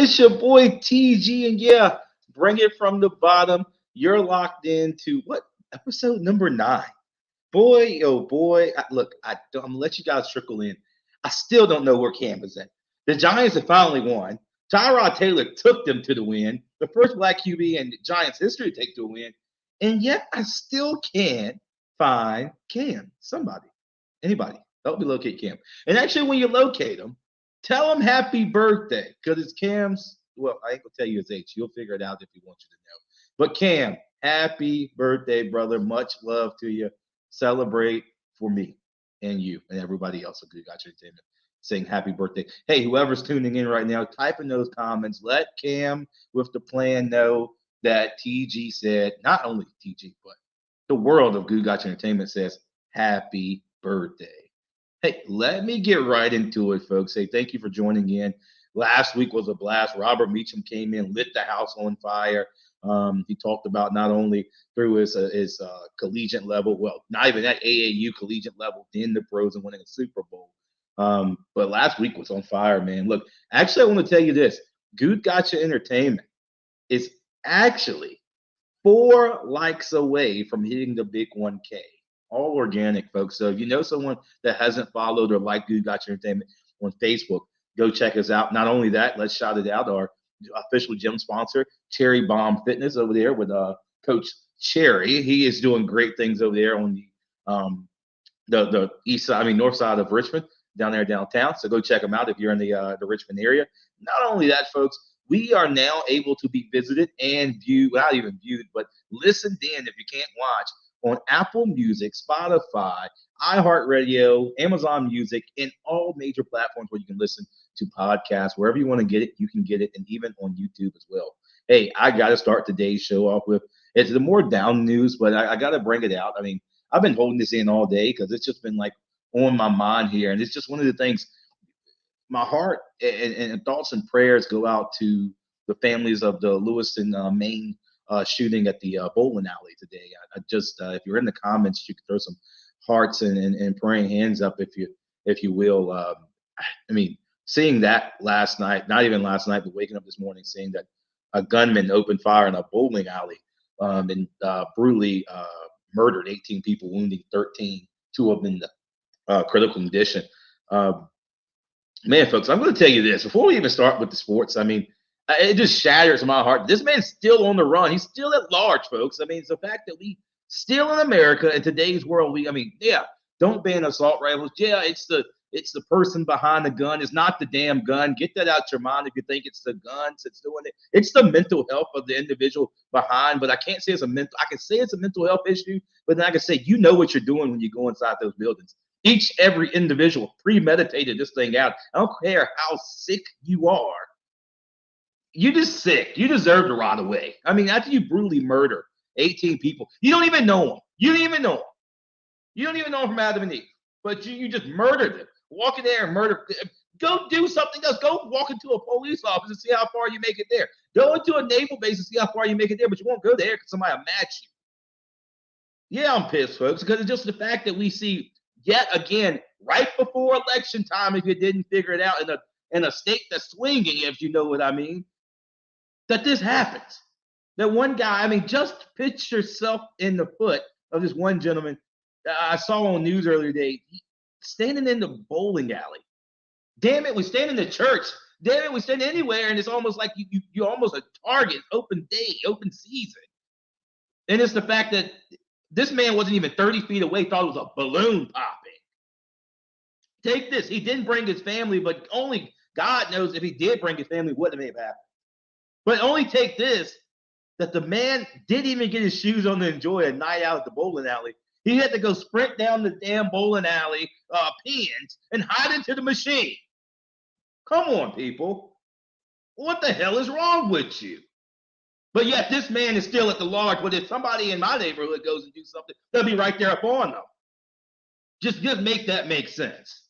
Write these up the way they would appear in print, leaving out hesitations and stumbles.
It's your boy TG, and yeah, bring it from the bottom. You're locked into what episode number 9? Boy, oh boy, look, I'm gonna let you guys trickle in. I still don't know where Cam is at. The Giants have finally won. Tyrod Taylor took them to the win, the first black QB in Giants history to take to a win, and yet I still can't find Cam. Somebody, anybody, help me locate Cam. And actually, when you locate him, tell him happy birthday because it's Cam's. Well, I ain't gonna tell you his age. You'll figure it out if he wants you to know. But Cam, happy birthday, brother. Much love to you. Celebrate for me and you and everybody else at Good Got Your Entertainment saying happy birthday. Hey, whoever's tuning in right now, type in those comments. Let Cam with the plan know that TG said, not only TG, but the world of Good Got Your Entertainment says happy birthday. Hey, let me get right into it, folks. Hey, thank you for joining in. Last week was a blast. Robert Meacham came in, lit the house on fire. He talked about not only through his collegiate level, well, not even at AAU collegiate level, then the pros and winning a Super Bowl. But last week was on fire, man. Look, actually, I want to tell you this: Good Gotcha Entertainment is actually 4 likes away from hitting the big 1K. All organic, folks. So if you know someone that hasn't followed or liked Good Gotcha Entertainment on Facebook, go check us out. Not only that, let's shout it out. Our official gym sponsor, Cherry Bomb Fitness, over there with Coach Cherry. He is doing great things over there on the east side, I mean north side of Richmond, down there downtown. So go check them out if you're in the Richmond area. Not only that, folks, we are now able to be visited and viewed, well, not even viewed, but listened in if you can't watch on Apple Music, Spotify, iHeartRadio, Amazon Music, and all major platforms where you can listen to podcasts. Wherever you want to get it, you can get it, and even on YouTube as well. Hey, I got to start today's show off with it's the more down news, but I got to bring it out. I mean, I've been holding this in all day because it's just been like on my mind here, and it's just one of the things. My heart and thoughts and prayers go out to the families of the Lewiston, Maine shooting at the bowling alley today. I just, if you're in the comments, you can throw some hearts and praying hands up if you will. I mean, seeing that last night, not even last night, but waking up this morning, seeing that a gunman opened fire in a bowling alley and brutally murdered 18 people, wounding 13, 2 of them in critical condition. Man, folks, I'm going to tell you this before we even start with the sports. I mean, it just shatters my heart. This man's still on the run. He's still at large, folks. I mean, it's the fact that we still in America in today's world. I mean, yeah, don't ban assault rifles. Yeah, it's the person behind the gun. It's not the damn gun. Get that out your mind if you think it's the guns that's doing it. It's the mental health of the individual behind. But I can't say it's a mental. I can say it's a mental health issue, but then I can say you know what you're doing when you go inside those buildings. Every individual premeditated this thing out. I don't care how sick you are. You're just sick. You deserve to rot away. I mean, after you brutally murder 18 people, you don't even know them. You don't even know them. You don't even know them from Adam and Eve. But you just murdered them. Walk in there and murder. Go do something else. Go walk into a police office and see how far you make it there. Go into a naval base and see how far you make it there, but you won't go there because somebody will match you. Yeah, I'm pissed, folks, because it's just the fact that we see yet again, right before election time, if you didn't figure it out in a state that's swinging, if you know what I mean, that this happens. That one guy, I mean, just pitch yourself in the foot of this one gentleman I saw on news earlier today, standing in the bowling alley. Damn it, we stand in the church. Damn it, we stand anywhere, and it's almost like you're almost a target, open day, open season. And it's the fact that this man wasn't even 30 feet away, thought it was a balloon popping. Take this. He didn't bring his family, but only God knows if he did bring his family, what may have happened. But only take this, that the man didn't even get his shoes on to enjoy a night out at the bowling alley. He had to go sprint down the damn bowling alley pins and hide into the machine. Come on, people. What the hell is wrong with you? But yet this man is still at the large. But if somebody in my neighborhood goes and do something, they'll be right there upon them. Just make that make sense.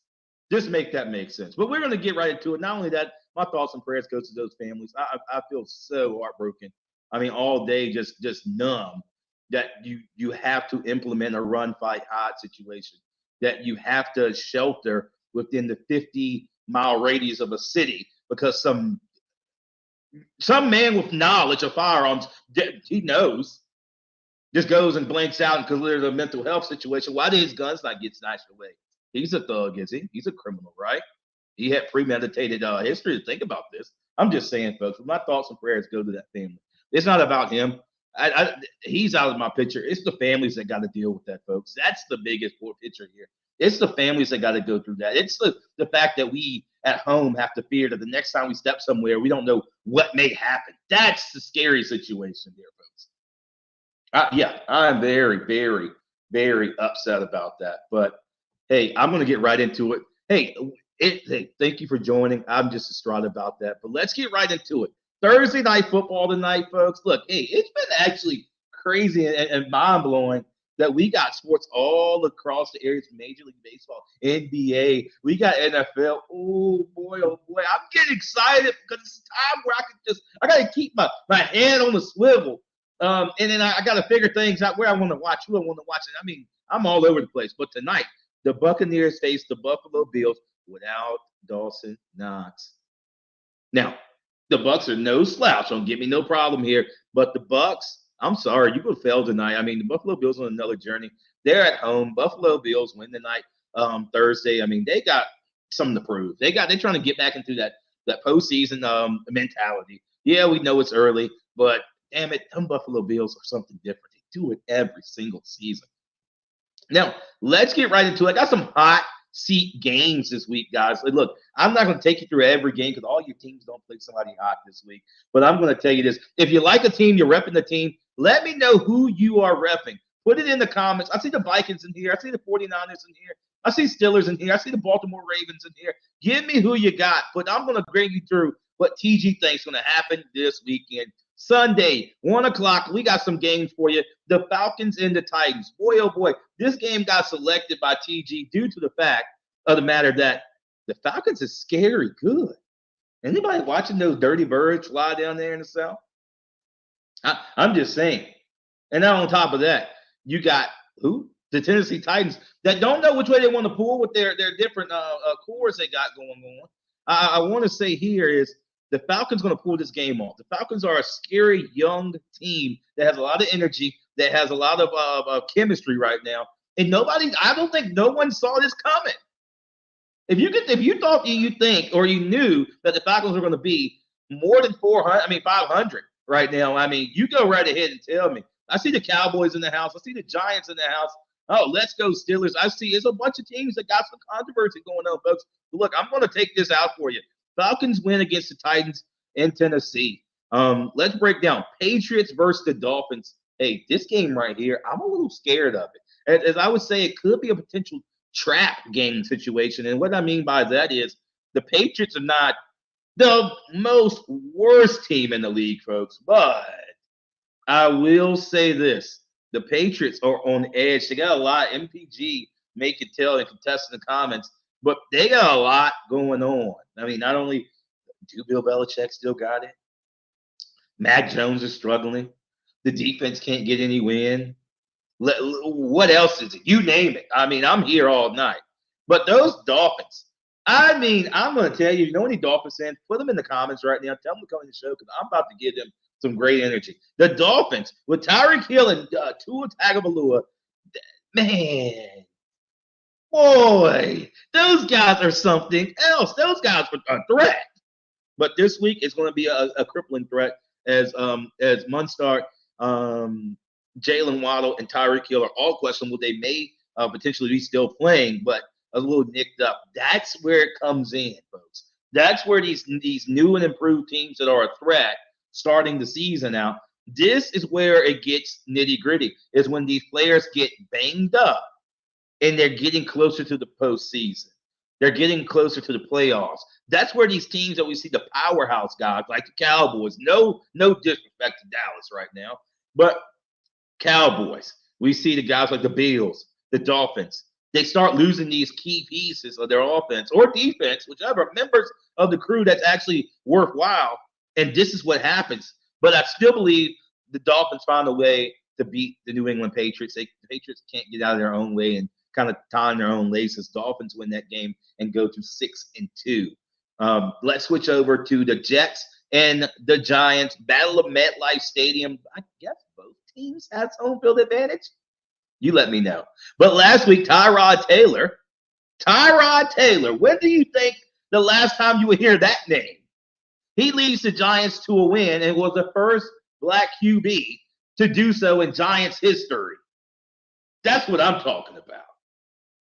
Just make that make sense. But we're going to get right into it. Not only that, my thoughts and prayers go to those families. I feel so heartbroken. I mean, all day just numb that you have to implement a run, fight, hide situation, that you have to shelter within the 50-mile radius of a city because some Some man with knowledge of firearms, he knows, just goes and blanks out because there's a mental health situation. Why did his guns not get snatched away? He's a thug, is he? He's a criminal, right? He had premeditated history to think about this. I'm just saying, folks, my thoughts and prayers go to that family. It's not about him. He's out of my picture. It's the families that got to deal with that, folks. That's the biggest picture here. It's the families that got to go through that. It's the fact that we at home have to fear that the next time we step somewhere, we don't know what may happen. That's the scary situation here, folks. Yeah, I'm very, very, very upset about that. But hey, I'm going to get right into it. Hey, thank you for joining. I'm just distraught about that. But let's get right into it. Thursday night football tonight, folks. Look, hey, it's been actually crazy and mind blowing that we got sports all across the areas: Major League Baseball, NBA. We got NFL. Oh boy, I'm getting excited because it's time where I got to keep my head on the swivel. And then I got to figure things out where I want to watch, who I want to watch. And I mean, I'm all over the place. But tonight, the Buccaneers face the Buffalo Bills without Dawson Knox. Now, the Bucks are no slouch. Don't give me no problem here. But the Bucks, I'm sorry, you could fail tonight. I mean, the Buffalo Bills on another journey. They're at home. Buffalo Bills win tonight, Thursday. I mean, they got something to prove. They're trying to get back into that postseason mentality. Yeah, we know it's early, but damn it, them Buffalo Bills are something different. They do it every single season. Now, let's get right into it. I got some hot seat games this week, guys. Look, I'm not going to take you through every game because all your teams don't play somebody hot this week. But I'm going to tell you this. If you like a team, you're repping the team, let me know who you are repping. Put it in the comments. I see the Vikings in here. I see the 49ers in here. I see Steelers in here. I see the Baltimore Ravens in here. Give me who you got. But I'm going to bring you through what TG thinks is going to happen this weekend. Sunday, 1 o'clock, we got some games for you. The Falcons and the Titans. Boy, oh boy, this game got selected by TG due to the fact of the matter that the Falcons is scary good. Anybody watching those dirty birds fly down there in the South? I'm just saying. And now on top of that, you got who? The Tennessee Titans that don't know which way they want to pull with their different cores they got going on. I want to say here is the Falcons going to pull this game off. The Falcons are a scary young team that has a lot of energy, that has a lot of chemistry right now. And I don't think no one saw this coming. If you thought you think or you knew that the Falcons were going to be more than 500 right now, I mean, you go right ahead and tell me. I see the Cowboys in the house. I see the Giants in the house. Oh, let's go Steelers. I see it's a bunch of teams that got some controversy going on, folks. But look, I'm going to take this out for you. Falcons win against the Titans in Tennessee. Let's break down Patriots versus the Dolphins. Hey, this game right here, I'm a little scared of it. As I would say, it could be a potential trap game situation. And what I mean by that is the Patriots are not the most worst team in the league, folks. But I will say this. The Patriots are on edge. They got a lot. MPG, make it tell and contest in the comments. But they got a lot going on. I mean, not only do Bill Belichick still got it, Mac Jones is struggling. The defense can't get any win. What else is it? You name it. I mean, I'm here all night. But those Dolphins, I mean, I'm going to tell you, any Dolphins fans, put them in the comments right now. Tell them to come in the show because I'm about to give them some great energy. The Dolphins with Tyreek Hill and Tua Tagovailoa, man. Boy, those guys are something else. Those guys are a threat. But this week it's going to be a crippling threat as Munstart, Jalen Waddle, and Tyreek Hill are all questionable. They may potentially be still playing, but a little nicked up. That's where it comes in, folks. That's where these new and improved teams that are a threat starting the season out. This is where it gets nitty gritty. Is when these players get banged up. And they're getting closer to the postseason. They're getting closer to the playoffs. That's where these teams that we see, the powerhouse guys like the Cowboys, no disrespect to Dallas right now, but Cowboys. We see the guys like the Bills, the Dolphins. They start losing these key pieces of their offense or defense, whichever, members of the crew that's actually worthwhile. And this is what happens. But I still believe the Dolphins found a way to beat the New England Patriots. The Patriots can't get out of their own way and kind of tying their own laces. Dolphins win that game and go to 6-2. Let's switch over to the Jets and the Giants, Battle of MetLife Stadium. I guess both teams has home field advantage. You let me know. But last week, Tyrod Taylor, when do you think the last time you would hear that name? He leads the Giants to a win and was the first black QB to do so in Giants history. That's what I'm talking about.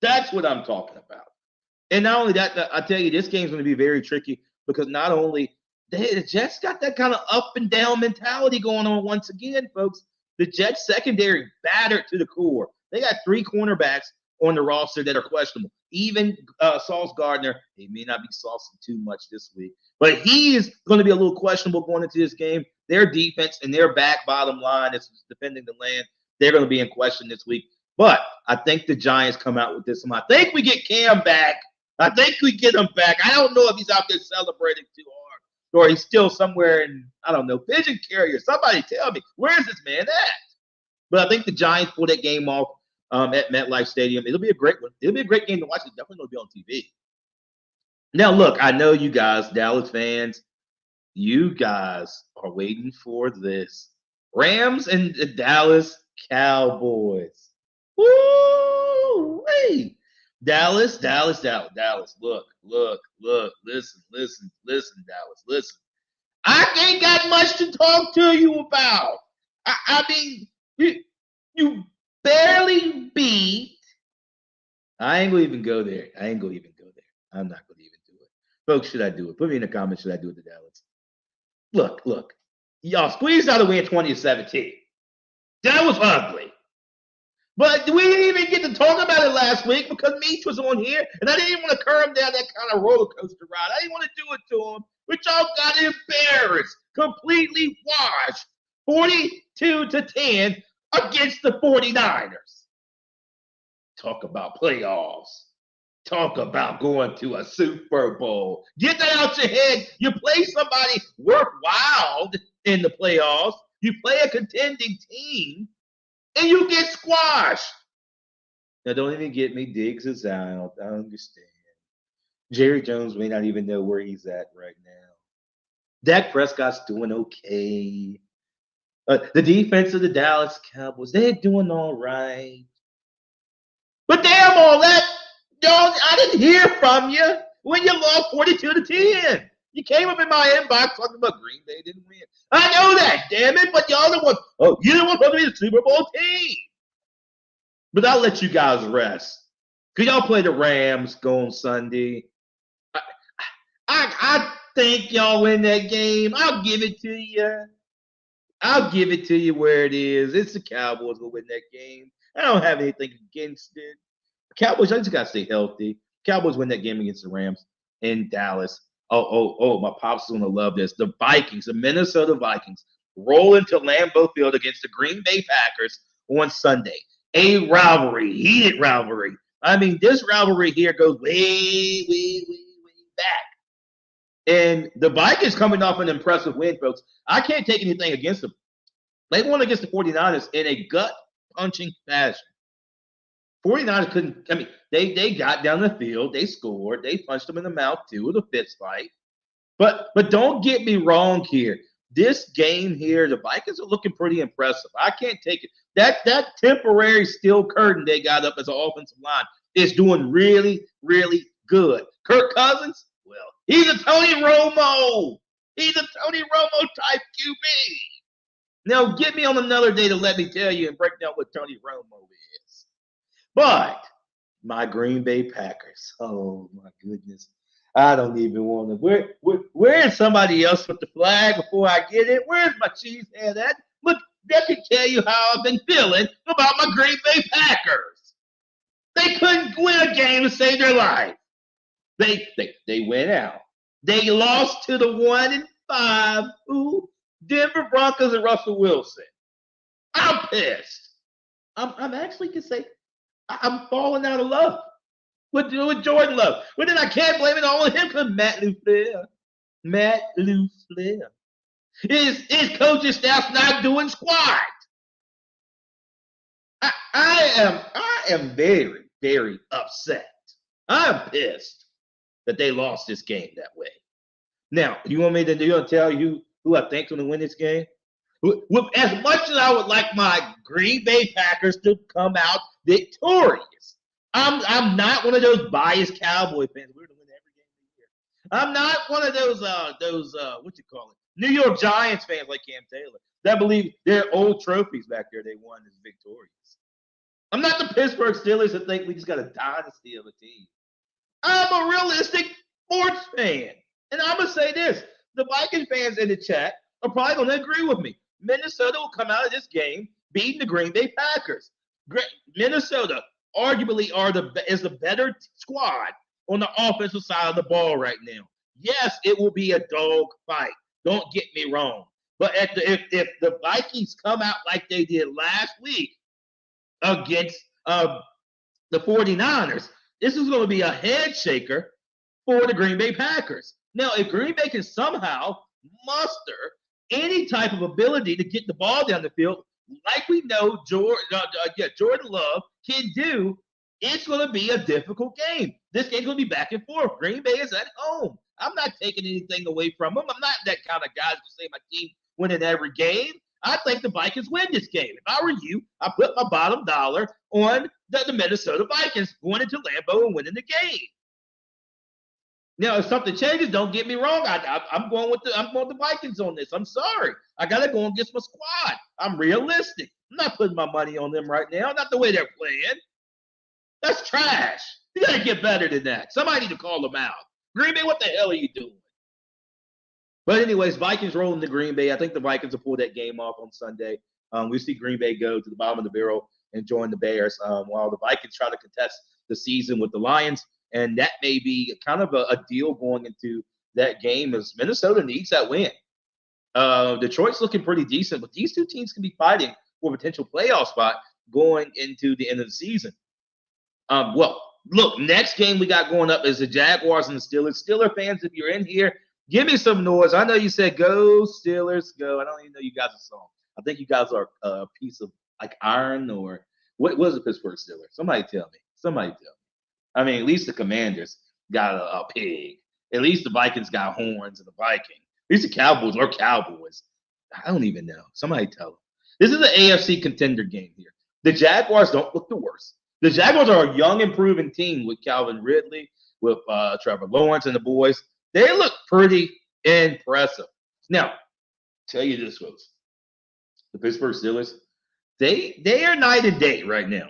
That's what I'm talking about. And not only that, I tell you, this game's going to be very tricky because not only the Jets got that kind of up and down mentality going on once again, folks. The Jets secondary battered to the core. They got 3 cornerbacks on the roster that are questionable. Even Sauce Gardner, he may not be saucing too much this week, but he is going to be a little questionable going into this game. Their defense and their back bottom line is defending the land. They're going to be in question this week. But I think the Giants come out with this one. I think we get Cam back. I think we get him back. I don't know if he's out there celebrating too hard or he's still somewhere in, I don't know, pigeon carrier. Somebody tell me, where is this man at? But I think the Giants pull that game off at MetLife Stadium. It'll be a great one. It'll be a great game to watch. It's definitely going to be on TV. Now, look, I know you guys, Dallas fans, you guys are waiting for this. Rams and the Dallas Cowboys. Woo! Hey, Dallas. Look, listen, Dallas, listen. I ain't got much to talk to you about. I mean, you barely beat. I ain't gonna even go there. I'm not gonna even do it. Folks, should I do it? Put me in the comments, should I do it to Dallas? Look. Y'all squeezed out a win 2017. That was ugly. But we didn't even get to talk about it last week because Meach was on here, and I didn't want to curb him down that kind of roller coaster ride. I didn't want to do it to him, but y'all got embarrassed, completely washed, 42-10 against the 49ers. Talk about playoffs. Talk about going to a Super Bowl. Get that out your head. You play somebody worthwhile in the playoffs. You play a contending team. And you get squashed. Now, don't even get me. Diggs is out. I understand. Jerry Jones may not even know where he's at right now. Dak Prescott's doing okay. The defense of the Dallas Cowboys, they're doing all right. But damn all that, y'all, I didn't hear from you when you lost 42-10. You came up in my inbox talking about Green Bay didn't win. I know that, damn it, but y'all the one. Oh, you're the one supposed to be the Super Bowl team. But I'll let you guys rest. Could y'all play the Rams go on Sunday? I think y'all win that game. I'll give it to you. I'll give it to you where it is. It's the Cowboys will win that game. I don't have anything against it. Cowboys, I just got to stay healthy. Cowboys win that game against the Rams in Dallas. Oh, my pops is going to love this. The Vikings, the Minnesota Vikings, roll into Lambeau Field against the Green Bay Packers on Sunday. A rivalry, heated rivalry. I mean, this rivalry here goes way back. And the Vikings coming off an impressive win, folks. I can't take anything against them. They won against the 49ers in a gut-punching fashion. 49ers couldn't, I mean, they got down the field, they scored, they punched them in the mouth too, with a fist fight. But don't get me wrong here. This game here, the Vikings are looking pretty impressive. I can't take it. That temporary steel curtain they got up as an offensive line is doing really, really good. Kirk Cousins, well, he's a Tony Romo. He's a Tony Romo type QB. Now, get me on another day to let me tell you and break down what Tony Romo is. But my Green Bay Packers, oh my goodness, I don't even want to. Where is somebody else with the flag before I get it? Where's my cheese head at? Look, let me tell you how I've been feeling about my Green Bay Packers. They couldn't win a game to save their life. They went out. They lost to the 1-5 Denver Broncos and Russell Wilson. I'm pissed. I'm actually can say I'm falling out of love with Jordan Love. But then I can't blame it all on him because Matt LaFleur. His coaching staff's not doing squat. I am very, very upset. I'm pissed that they lost this game that way. Now, you want me to tell you who I think's going to win this game? With as much as I would like my Green Bay Packers to come out victorious, I'm not one of those biased Cowboy fans. We're going to win every game of the year. I'm not one of those what you call it, New York Giants fans like Cam Taylor that believe their old trophies back there they won is victorious. I'm not the Pittsburgh Steelers that think we just got a dynasty of a team. I'm a realistic sports fan. And I'm going to say this. The Vikings fans in the chat are probably going to agree with me. Minnesota will come out of this game beating the Green Bay Packers. Minnesota arguably is the better squad on the offensive side of the ball right now. Yes, it will be a dog fight. Don't get me wrong. But if the Vikings come out like they did last week against the 49ers, this is going to be a head shaker for the Green Bay Packers. Now, if Green Bay can somehow muster any type of ability to get the ball down the field, like we know Jordan Love can do, it's going to be a difficult game. This game's going to be back and forth. Green Bay is at home. I'm not taking anything away from them. I'm not that kind of guy to say my team winning every game. I think the Vikings win this game. If I were you, I put my bottom dollar on the Minnesota Vikings going into Lambeau and winning the game. Now, if something changes, don't get me wrong. I'm going with the Vikings on this. I'm sorry. I gotta go against my squad. I'm realistic. I'm not putting my money on them right now. Not the way they're playing. That's trash. You gotta get better than that. Somebody need to call them out. Green Bay, what the hell are you doing? But anyways, Vikings rolling to Green Bay. I think the Vikings will pull that game off on Sunday. We see Green Bay go to the bottom of the barrel and join the Bears, while the Vikings try to contest the season with the Lions. And that may be kind of a deal going into that game, as Minnesota needs that win. Detroit's looking pretty decent, but these two teams can be fighting for a potential playoff spot going into the end of the season. Well, look, next game we got going up is the Jaguars and the Steelers. Steeler fans, if you're in here, give me some noise. I know you said go Steelers, go. I don't even know you guys a song. I think you guys are a piece of like iron, or what was the Pittsburgh Steelers? Somebody tell me. Somebody tell me. I mean, at least the Commanders got a pig. At least the Vikings got horns and the Viking. At least the Cowboys are Cowboys. I don't even know. Somebody tell them. This is an AFC contender game here. The Jaguars don't look the worst. The Jaguars are a young, improving team with Calvin Ridley, with Trevor Lawrence and the boys. They look pretty impressive. Now, tell you this, folks. The Pittsburgh Steelers, they are night and day right now.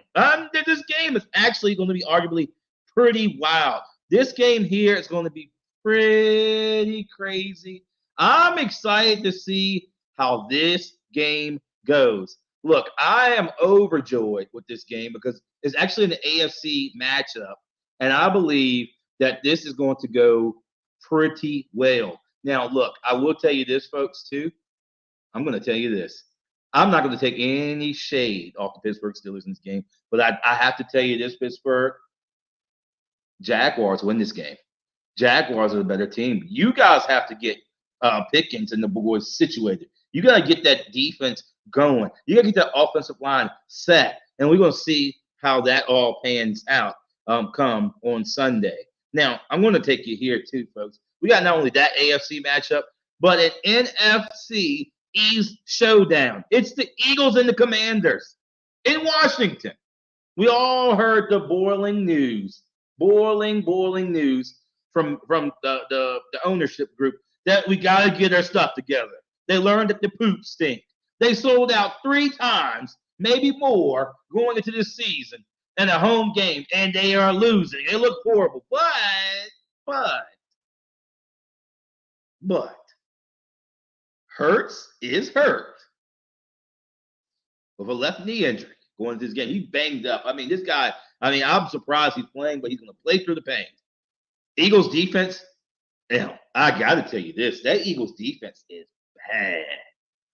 This game is actually going to be arguably pretty wild. This game here is going to be pretty crazy. I'm excited to see how this game goes. Look, I am overjoyed with this game because it's actually an AFC matchup, and I believe that this is going to go pretty well. Now, look, I will tell you this, folks, too. I'm going to tell you this. I'm not going to take any shade off the Pittsburgh Steelers in this game, but I have to tell you this, Pittsburgh. Jaguars win this game. Jaguars are the better team. You guys have to get Pickens and the boys situated. You got to get that defense going. You got to get that offensive line set, and we're going to see how that all pans out come on Sunday. Now, I'm going to take you here too, folks. We got not only that AFC matchup, but an NFC East showdown. It's the Eagles and the Commanders in Washington. We all heard the boiling news from the ownership group that we got to get our stuff together. They learned that the poop stink. They sold out 3 times, maybe more, going into this season in a home game, and they are losing. They look horrible. But Hurts is hurt with a left knee injury going into this game. He's banged up. I mean, this guy, I'm surprised he's playing, but he's going to play through the pain. Eagles defense, I got to tell you this. That Eagles defense is bad.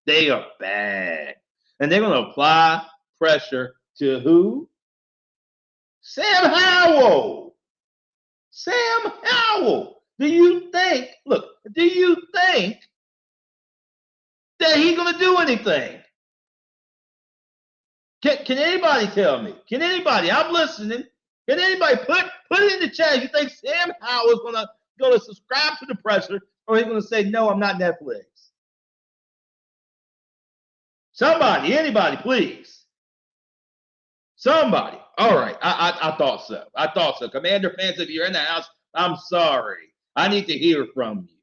They are bad. And they're going to apply pressure to who? Sam Howell. Sam Howell. Do you think that he's going to do anything? Can anybody tell me? Can anybody? I'm listening. Can anybody put it in the chat? You think Sam Howell is going to subscribe to the pressure Or are you going to say, no, I'm not Netflix? Somebody, anybody, please. Somebody. All right. I thought so. I thought so. Commander fans, if you're in the house, I'm sorry. I need to hear from you.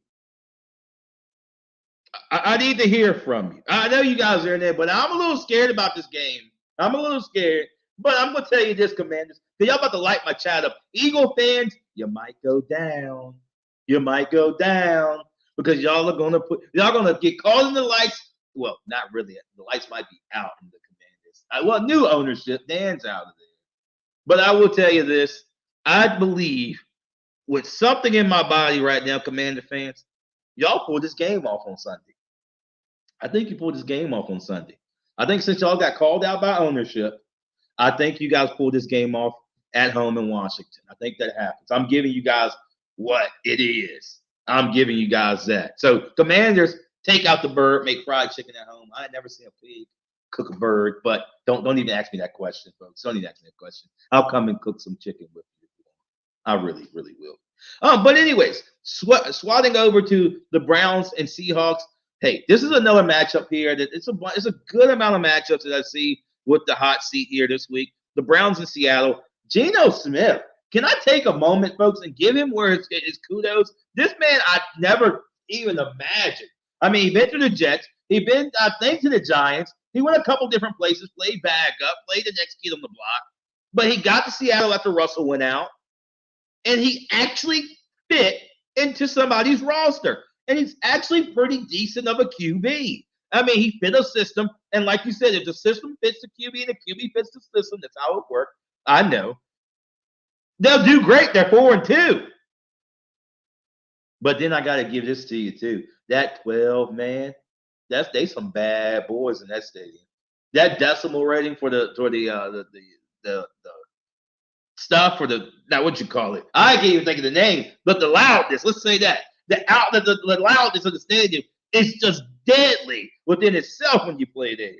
I need to hear from you. I know you guys are in there, but I'm a little scared about this game. I'm a little scared. But I'm going to tell you this, Commanders. Y'all about to light my chat up. Eagle fans, you might go down. You might go down because y'all are going to get caught in the lights. Well, not really. The lights might be out in the Commanders. Well, new ownership. Dan's out of there. But I will tell you this. I believe with something in my body right now, Commander fans, y'all pulled this game off on Sunday. I think you pulled this game off on Sunday. I think since y'all got called out by ownership, I think you guys pulled this game off at home in Washington. I think that happens. I'm giving you guys what it is. I'm giving you guys that. So, Commanders, take out the bird, make fried chicken at home. I ain't never seen a pig cook a bird, but don't even ask me that question, folks. Don't even ask me that question. I'll come and cook some chicken with you. I really, really will. But anyways, swatting over to the Browns and Seahawks. Hey, this is another matchup here. That it's a good amount of matchups that I see with the hot seat here this week. The Browns in Seattle. Geno Smith. Can I take a moment, folks, and give him where his kudos? This man, I never even imagined. I mean, he been to the Jets. He been, I think, to the Giants. He went a couple different places, played backup, played the next kid on the block. But he got to Seattle after Russell went out. And he actually fit into somebody's roster. And he's actually pretty decent of a QB. I mean, he fit a system. And like you said, if the system fits the QB and the QB fits the system, that's how it works. I know. They'll do great. They're 4-2. But then I got to give this to you, too. That 12, man, they some bad boys in that stadium. That decimal rating for the stuff for the, now what you call it? I can't even think of the name, but the loudness, let's say that. The loudness of the stadium is just deadly within itself when you play there.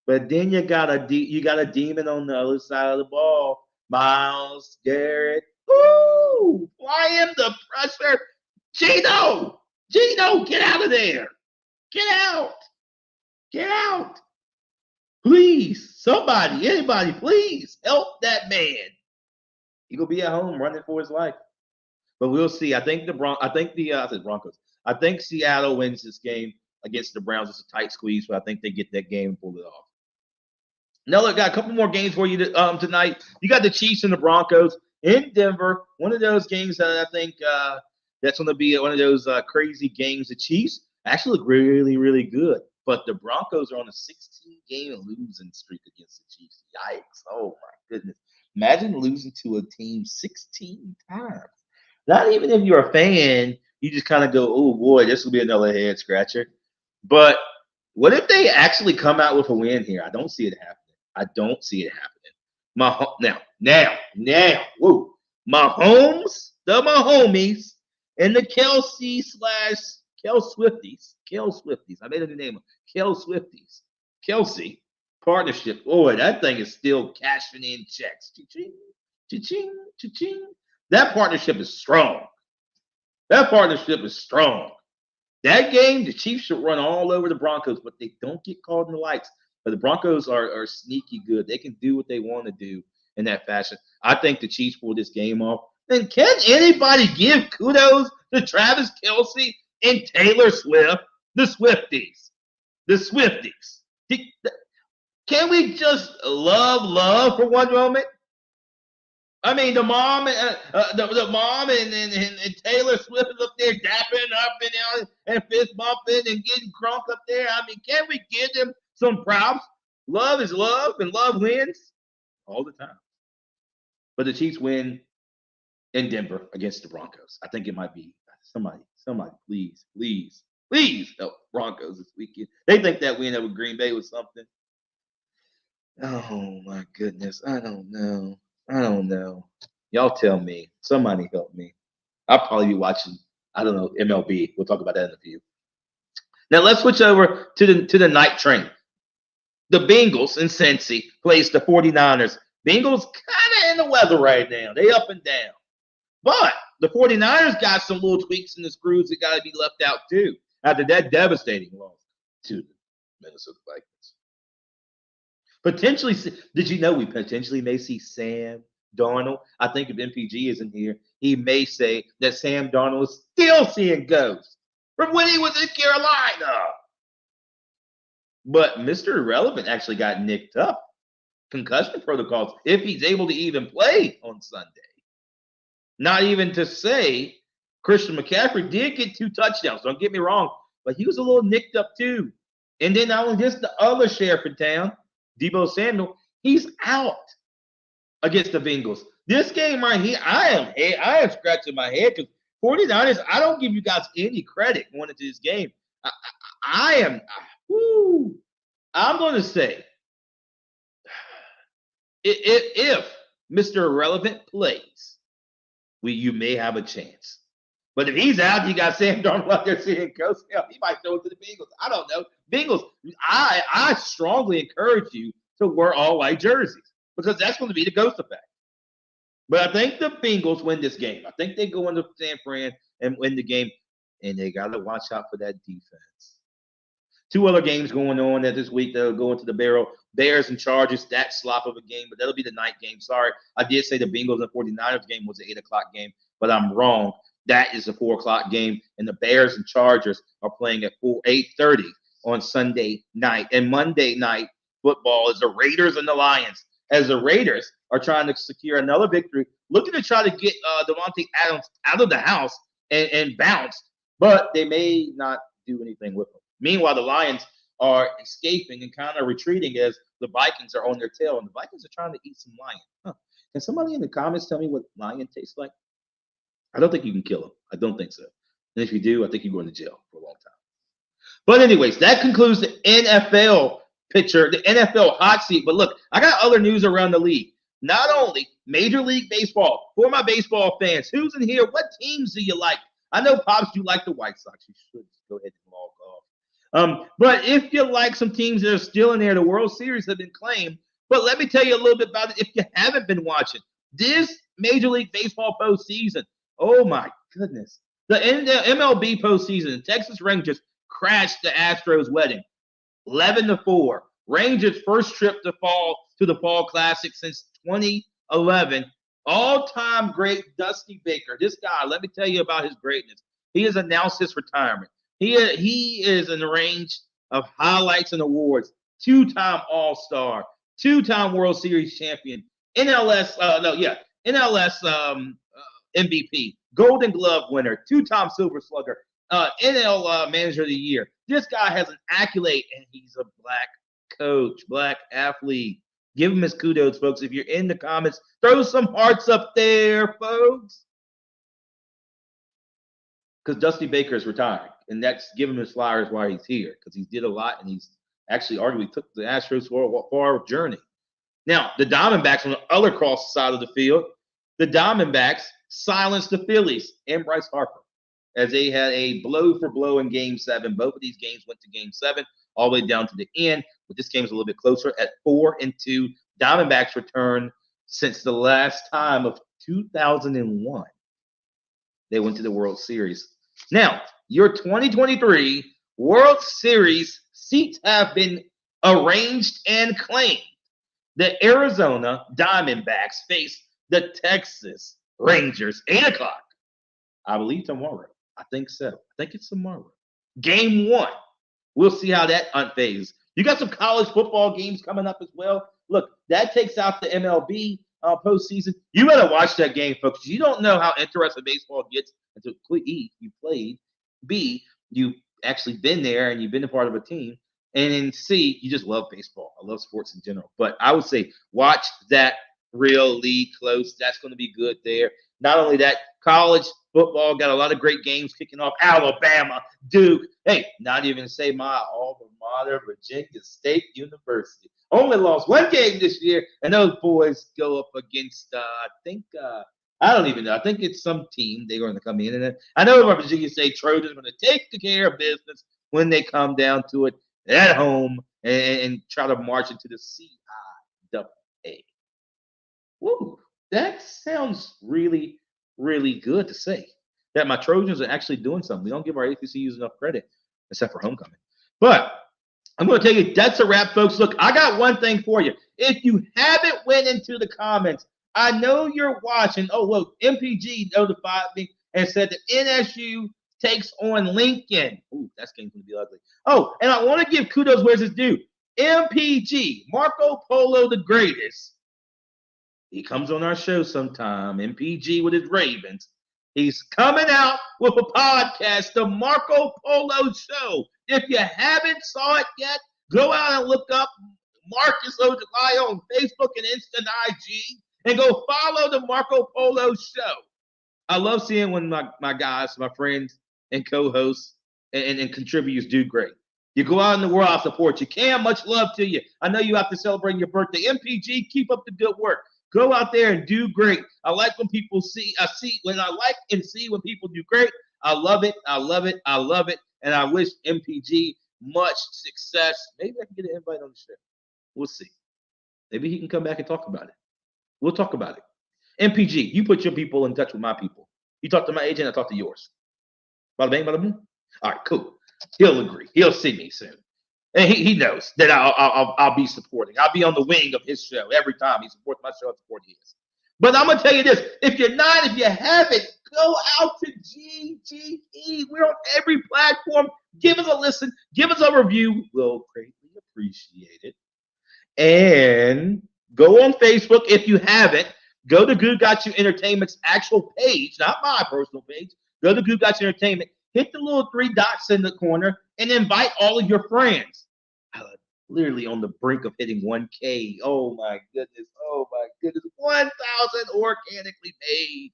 But then you got a demon on the other side of the ball. Myles Garrett. Woo! Fly him the pressure. Geno, get out of there. Get out. Get out. Please, somebody, anybody, please help that man. He gonna be at home running for his life. But we'll see. I think I said Broncos. I think Seattle wins this game against the Browns. It's a tight squeeze, but I think they get that game and pull it off. Now, look, got a couple more games for you tonight. You got the Chiefs and the Broncos in Denver. One of those games that I think that's going to be one of those crazy games. The Chiefs actually look really, really good, but the Broncos are on a 16-game losing streak against the Chiefs. Yikes. Oh, my goodness. Imagine losing to a team 16 times. Not even if you're a fan, you just kind of go, oh, boy, this will be another head scratcher. But what if they actually come out with a win here? I don't see it happening. I don't see it happening. Now, woo. Mahomes, the Mahomies, and the Kel Swifties. I made a new name. Kel Swifties. Kelsey partnership. Boy, that thing is still cashing in checks. Cha-ching, cha-ching, cha-ching. That partnership is strong. That game, the Chiefs should run all over the Broncos, but they don't get caught in the lights. But the Broncos are sneaky good. They can do what they want to do in that fashion. I think the Chiefs pull this game off. And can anybody give kudos to Travis Kelce and Taylor Swift, the Swifties? Can we just love for one moment? I mean, the mom and Taylor Swift is up there dapping up and fist bumping and getting crunk up there. I mean, can we give them some props? Love is love, and love wins all the time. But the Chiefs win in Denver against the Broncos. I think it might be somebody, please help Broncos this weekend. They think that win over Green Bay was something. Oh my goodness, I don't know. Y'all tell me. Somebody help me. I'll probably be watching, I don't know, MLB. We'll talk about that in a few. Now let's switch over to the night train. The Bengals in Cincy plays the 49ers. Bengals kind of in the weather right now. They up and down. But the 49ers got some little tweaks in the screws that got to be left out too after that devastating loss to the Minnesota Vikings. Potentially, did you know we potentially may see Sam Darnold? I think if MPG isn't here, he may say that Sam Darnold is still seeing ghosts from when he was in Carolina. But Mr. Irrelevant actually got nicked up. Concussion protocols if he's able to even play on Sunday. Not even to say Christian McCaffrey did get 2 touchdowns. Don't get me wrong, but he was a little nicked up too. And then not only just the other sheriff in town, Deebo Samuel, he's out against the Bengals. This game right here, I am scratching my head because 49ers, I don't give you guys any credit going into this game. I'm going to say, if Mr. Irrelevant plays, you may have a chance. But if he's out, you got Sam Darnold out there seeing ghosts. He might throw it to the Bengals. I don't know. Bengals, I strongly encourage you to wear all white jerseys because that's going to be the ghost effect. But I think the Bengals win this game. I think they go into San Fran and win the game, and they got to watch out for that defense. 2 other games going on this week. They'll go into the barrel. Bears and Chargers, that slop of a game, but that'll be the night game. Sorry, I did say the Bengals and 49ers game was an 8 o'clock game, but I'm wrong. That is a 4 o'clock game, and the Bears and Chargers are playing at 8:30 on Sunday night. And Monday night football is the Raiders and the Lions, as the Raiders are trying to secure another victory, looking to try to get Devontae Adams out of the house and bounce, but they may not do anything with him. Meanwhile, the Lions are escaping and kind of retreating as the Vikings are on their tail, and the Vikings are trying to eat some lion. Can somebody in the comments tell me what lion tastes like? I don't think you can kill him. I don't think so. And if you do, I think you're going to jail for a long time. But anyways, that concludes the NFL picture, the NFL hot seat. But look, I got other news around the league. Not only Major League Baseball, for my baseball fans, who's in here? What teams do you like? I know, Pops, you like the White Sox. You should go ahead and log off. But if you like some teams that are still in there, the World Series have been claimed. But let me tell you a little bit about it if you haven't been watching. This Major League Baseball postseason, oh my goodness. The MLB postseason, the Texas Rangers crashed the Astros' wedding 11-4. Rangers' first trip to the Fall Classic since 2011. All-time great Dusty Baker. This guy, let me tell you about his greatness. He has announced his retirement. He is in the range of highlights and awards. 2-time All-Star, 2-time World Series champion, NLS MVP, Golden Glove winner, 2-time Silver Slugger, NL Manager of the Year. This guy has an accolade, and he's a black coach, black athlete. Give him his kudos, folks. If you're in the comments, throw some hearts up there, folks. Because Dusty Baker is retiring, and that's giving him his flowers while he's here, because he did a lot, and he's actually arguably took the Astros for a far journey. Now, the Diamondbacks on the other cross side of the field, the Diamondbacks silenced the Phillies and Bryce Harper as they had a blow for blow in Game 7. Both of these games went to Game 7 all the way down to the end, but this game is a little bit closer at 4-2. Diamondbacks return since the last time of 2001. They went to the World Series. Now, your 2023 World Series seats have been arranged and claimed. The Arizona Diamondbacks face the Texas Rangers, 8 o'clock. I believe tomorrow. I think so. I think it's tomorrow. Game 1. We'll see how that unfazes. You got some college football games coming up as well. Look, that takes out the MLB postseason. You better watch that game, folks. You don't know how interesting baseball gets until E, you played, B, you actually been there and you've been a part of a team, and then C, you just love baseball. I love sports in general. But I would say watch that really close. That's going to be good there. Not only that, college football got a lot of great games kicking off. Alabama, Duke. Hey, not even say my alma mater, Virginia State University. Only lost 1 game this year, and those boys go up against, I don't even know. I think it's some team they're going to come in. And I know my Virginia State Trojans are going to take care of business when they come down to it at home and try to march into the CIAA. Woo, that sounds really really good to say that my Trojans are actually doing something. We don't give our HBCUs enough credit, except for homecoming. But I'm going to tell you, that's a wrap, folks. Look, I got one thing for you. If you haven't went into the comments, I know you're watching. Oh, look, MPG notified me and said that NSU takes on Lincoln. Ooh, that's going to be ugly. Oh, and I want to give kudos where's his due. MPG, Marco Polo the greatest. He comes on our show sometime, MPG with his Ravens. He's coming out with a podcast, the Marco Polo Show. If you haven't saw it yet, go out and look up Marcus Ojolai on Facebook and Insta and IG, and go follow the Marco Polo Show. I love seeing when my guys, my friends, and co-hosts and contributors do great. You go out in the world, I support you. Cam, much love to you. I know you have to celebrate your birthday. MPG, keep up the good work. Go out there and do great. I like when people when people do great. I love it. I love it. I love it. And I wish MPG much success. Maybe I can get an invite on the show. We'll see. Maybe he can come back and talk about it. We'll talk about it. MPG, you put your people in touch with my people. You talk to my agent, I talk to yours. Bada bang, bada boom. All right, cool. He'll agree. He'll see me soon. And he knows that I'll be supporting. I'll be on the wing of his show every time he supports my show. I support his. But I'm gonna tell you this: if you haven't, go out to GGE. We're on every platform. Give us a listen. Give us a review. We'll greatly appreciate it. And go on Facebook if you haven't. Go to Goode Got You Entertainment's actual page, not my personal page. Go to Goode Got You Entertainment. Hit the little 3 dots in the corner and invite all of your friends. Literally on the brink of hitting 1K. Oh my goodness. 1,000 organically made.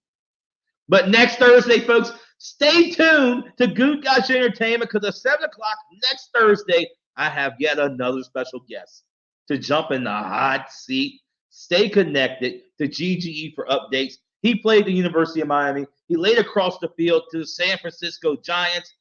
But next Thursday, folks, stay tuned to Goode Got You Entertainment, because at 7 o'clock next Thursday, I have yet another special guest to jump in the hot seat. Stay connected to GGE for updates. He played the University of Miami. He laid across the field to the San Francisco Giants.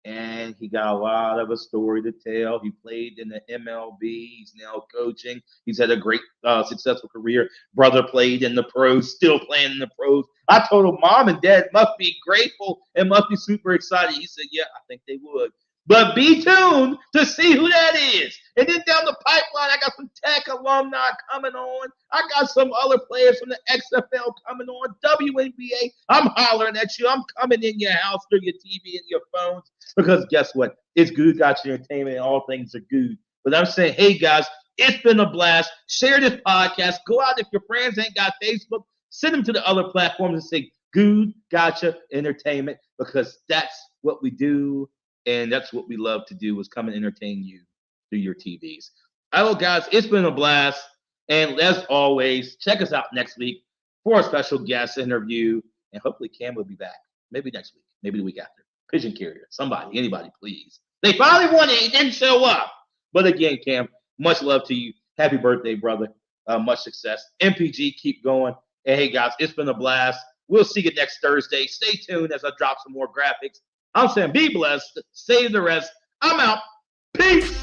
And he got a lot of a story to tell. He played in the MLB. He's now coaching. He's had a great, successful career. Brother played in the pros, still playing in the pros. I told him, Mom and Dad must be grateful and must be super excited. He said, yeah, I think they would. But be tuned to see who that is. And then down the pipeline, I got some Tech alumni coming on. I got some other players from the XFL coming on. WNBA, I'm hollering at you. I'm coming in your house through your TV and your phones. Because guess what? It's Goode Got You Entertainment, and all things are good. But I'm saying, hey, guys, it's been a blast. Share this podcast. Go out if your friends ain't got Facebook. Send them to the other platforms and say, Goode Got You Entertainment, because that's what we do. And that's what we love to do, is come and entertain you through your TVs. Hello, guys. It's been a blast. And as always, check us out next week for a special guest interview. And hopefully Cam will be back. Maybe next week. Maybe the week after. Pigeon carrier. Somebody. Anybody, please. They finally won it. He didn't show up. But again, Cam, much love to you. Happy birthday, brother. Much success. MPG, keep going. And hey, guys, it's been a blast. We'll see you next Thursday. Stay tuned as I drop some more graphics. I'm saying be blessed. Save the rest. I'm out. Peace.